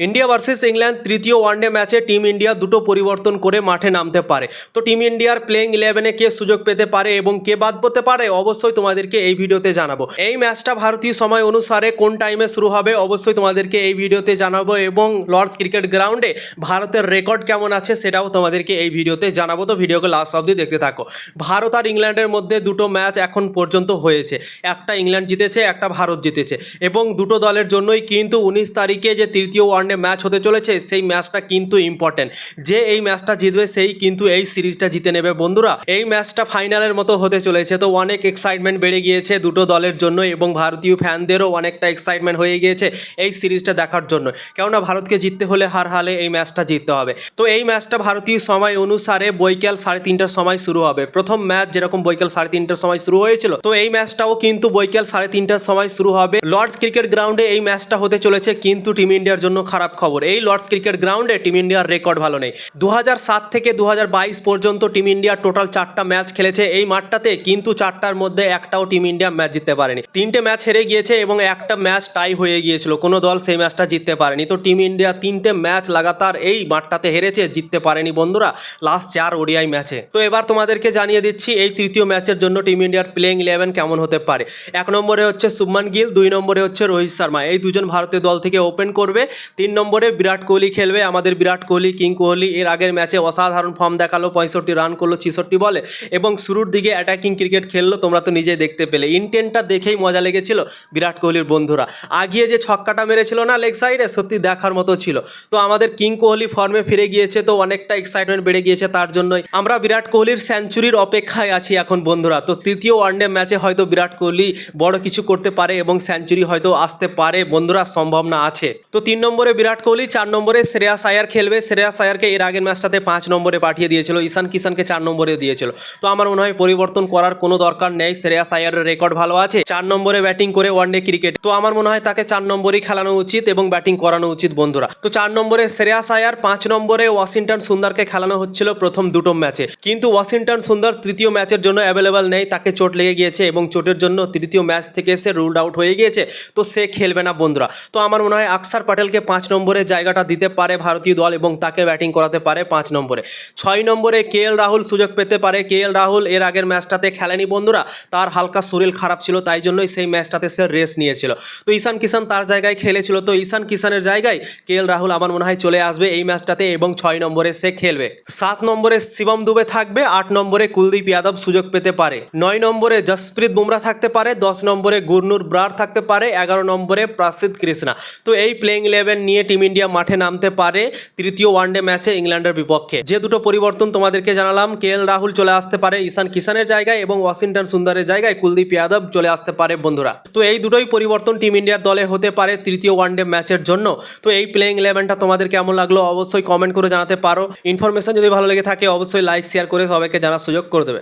India versus England তৃতীয় one day ম্যাচে team India দুটো পরিবর্তন করে মাঠে নামতে পারে। তো টিম ইন্ডিয়ার প্লেইং 11-এ কে সুযোগ পেতে পারে এবং কে বাদ পড়তে পারে অবশ্যই তোমাদেরকে এই ভিডিওতে জানাবো। এই ম্যাচটা ভারতীয় সময় অনুসারে কোন টাইমে শুরু হবে অবশ্যই তোমাদেরকে এই ভিডিওতে জানাবো এবং লর্ডস ক্রিকেট গ্রাউন্ডে ভারতের রেকর্ড কেমন আছে সেটাও তোমাদেরকে এই ভিডিওতে জানাবো। তো ভিডিওকে লাস্ট অবধি দেখতে থাকো। ভারত আর ইংল্যান্ডের মধ্যে দুটো ম্যাচ এখন পর্যন্ত হয়েছে, একটা ইংল্যান্ড জিতেছে, একটা ভারত জিতেছে এবং দুটো দলের জন্যই কিন্তু 19 তারিখে যে তৃতীয় ওয়ানডে ম্যাচ হতে চলেছে সেই ম্যাচটা কিন্তু ইম্পর্টেন্ট। যে এই ম্যাচটা জিতবে সেই কিন্তু এই সিরিজটা জিতে নেবে বন্ধুরা। এই ম্যাচটা ফাইনালের মতো হতে চলেছে, তো অনেক এক্সাইটমেন্ট বেড়ে গিয়েছে দুটো দলের জন্য এবং ভারতীয় ফ্যানদেরও অনেকটা এক্সাইটমেন্ট হয়ে গিয়েছে এই সিরিজটা দেখার জন্য, কেননা ভারতকে জিততে হলে হার হালে এই ম্যাচটা জিততে হবে। তো এই ম্যাচটা ভারতীয় সময় অনুসারে বৈকাল 3:30টার সময় শুরু হবে। প্রথম ম্যাচ যেরকম বৈকাল 3:30টার সময় শুরু হয়েছিল, তো এই ম্যাচটাও কিন্তু বৈকাল 3:30টার সময় শুরু হবে লর্ডস ক্রিকেট গ্রাউন্ডে। এই ম্যাচটা হতে চলেছে কিন্তু টিম ইন্ডিয়ার জন্য খারাপ খবর, এই লর্ডস ক্রিকেট গ্রাউন্ডে টিম ইন্ডিয়ার রেকর্ড ভালো নেই। 2007 থেকে 2022 পর্যন্ত টিম ইন্ডিয়া টোটাল 4টা ম্যাচ খেলেছে এই মাঠটাতে, কিন্তু 4টার মধ্যে একটাও টিম ইন্ডিয়া ম্যাচ জিততে পারেনি। 3টে ম্যাচ হেরে গিয়েছে এবং একটা ম্যাচ টাই হয়ে গিয়েছিল, কোনো দল সেই ম্যাচটা জিততে পারেনি। তো টিম ইন্ডিয়া 3টে ম্যাচ লাগাতার এই মাঠটাতে হেরেছে, জিততে পারেনি বন্ধুরা লাস্ট 4 ওডিআই ম্যাচে। তো এবার তোমাদেরকে জানিয়ে দিচ্ছি এই তৃতীয় ম্যাচের জন্য টিম ইন্ডিয়ার প্লেইং 11 কেমন হতে পারে। 1 নম্বরে হচ্ছে শুভমান গিল, 2 নম্বরে হচ্ছে রোহিত শর্মা, এই দুজন ভারতীয় দল থেকে ওপেন করবে। 3 নম্বরে বিরাট কোহলি খেলবে, আমাদের বিরাট কোহলি, কিং কোহলি। এর আগের ম্যাচে অসাধারণ ফর্ম দেখালো, 65 রান করলো 66 বলে এবং শুরুর দিকে অ্যাটাকিং ক্রিকেট খেললো, তোমরা তো নিজেই দেখতে পেলে। ইনটেনটা দেখেই মজা লেগেছিল বিরাট কোহলির বন্ধুরা। আগিয়ে যে ছক্কাটা মেরেছিল না লেগ সাইডে, সত্যি দেখার মতো ছিল। তো আমাদের কিং কোহলি ফর্মে ফিরে গিয়েছে, তো অনেকটা এক্সাইটমেন্ট বেড়ে গিয়েছে, তার জন্যই আমরা বিরাট কোহলির সেঞ্চুরির অপেক্ষায় আছি এখন বন্ধুরা। তো তৃতীয় ওয়ানডে ম্যাচে হয়তো বিরাট কোহলি বড় কিছু করতে পারে এবং সেঞ্চুরি হয়তো আসতে পারে বন্ধুরা, সম্ভাবনা আছে। তো 3 নম্বরে বিরাট কোহলি, 4 নম্বরে শ্রেয়াস আয়ার খেলবে। শ্রেয়াস আয়ারকে এর আগের ম্যাচটাতে 5 নম্বরে পাঠিয়ে দিয়েছিল, ঈশান কিষানকে 4 নম্বরে দিয়েছিল। তো আমার মনে হয় পরিবর্তন করার কোনো দরকার নেই, শ্রেয়াস আয়ারের রেকর্ড ভালো আছে 4 নম্বরে ব্যাটিং করে ওয়ানডে ক্রিকেট। তো আমার মনে হয় তাকে 4 নম্বরেই খেলানো উচিত এবং ব্যাটিং করানো উচিত বন্ধুরা। তো 4 নম্বরে শ্রেয়াস আয়ার, 5 নম্বরে ওয়াশিংটন সুন্দরকে খেলানো হচ্ছিল প্রথম দুটো ম্যাচে, কিন্তু ওয়াশিংটন সুন্দর তৃতীয় ম্যাচের জন্য অ্যাভেলেবল নেই, তাকে চোট লেগে গিয়েছে এবং চোটের জন্য তৃতীয় ম্যাচ থেকে সে রুলড আউট হয়ে গিয়েছে, তো সে খেলবে না বন্ধুরা। তো আমার মনে হয় আকসার প্যাটেলকে 5 নম্বরে জায়গাটা দিতে পারে ভারতীয় দল এবং তাকে ব্যাটিং করাতে পারে 5 নম্বরে। 6 নম্বরে কেএল রাহুল সুযোগ পেতে পারে। কেএল রাহুল এর আগের ম্যাচটাতে খেলেনি বন্ধুরা, তার হালকা শরীর খারাপ ছিল, তাই জন্যই সেই ম্যাচটাতে সে রেস্ট নিয়েছিল। তো ঈশান কিষান তার জায়গায় খেলেছিল, তো ঈশান কিষানের জায়গায় কেএল রাহুল আমার মনে হয় চলে আসবে এই ম্যাচটাতে এবং 6 নম্বরে সে খেলবে। 7 নম্বরে শিবম দুবে থাকবে, 8 নম্বরে কুলদীপ যাদব সুযোগ পেতে পারে, 9 নম্বরে জসপ্রীত বুমরা থাকতে পারে, 10 নম্বরে গুরনুর ব্রার থাকতে পারে, 11 নম্বরে প্রসিদ্ধ কৃষ্ণা। তো এই প্লেইং 11 নিয়ে টিম ইন্ডিয়া মাঠে নামতে পারে তৃতীয় ওয়ানডে ম্যাচে ইংল্যান্ডের বিপক্ষে। যে দুটো পরিবর্তন তোমাদেরকে জানালাম, কেএল রাহুল চলে আসতে পারে ঈশান কিষানের জায়গায় এবং ওয়াশিংটন সুন্দরের জায়গায় কুলদীপ যাদব চলে আসতে পারে বন্ধুরা। তো এই দুটোই পরিবর্তন টিম ইন্ডিয়ার দলে হতে পারে তৃতীয় ওয়ানডে ম্যাচের জন্য। তো এই প্লেইং 11টা তোমাদের কেমন লাগলো অবশ্যই কমেন্ট করে জানাতে পারো। ইনফরমেশন যদি ভালো লেগে থাকে অবশ্যই লাইক শেয়ার করে সবাইকে জানার সুযোগ করে দেবে।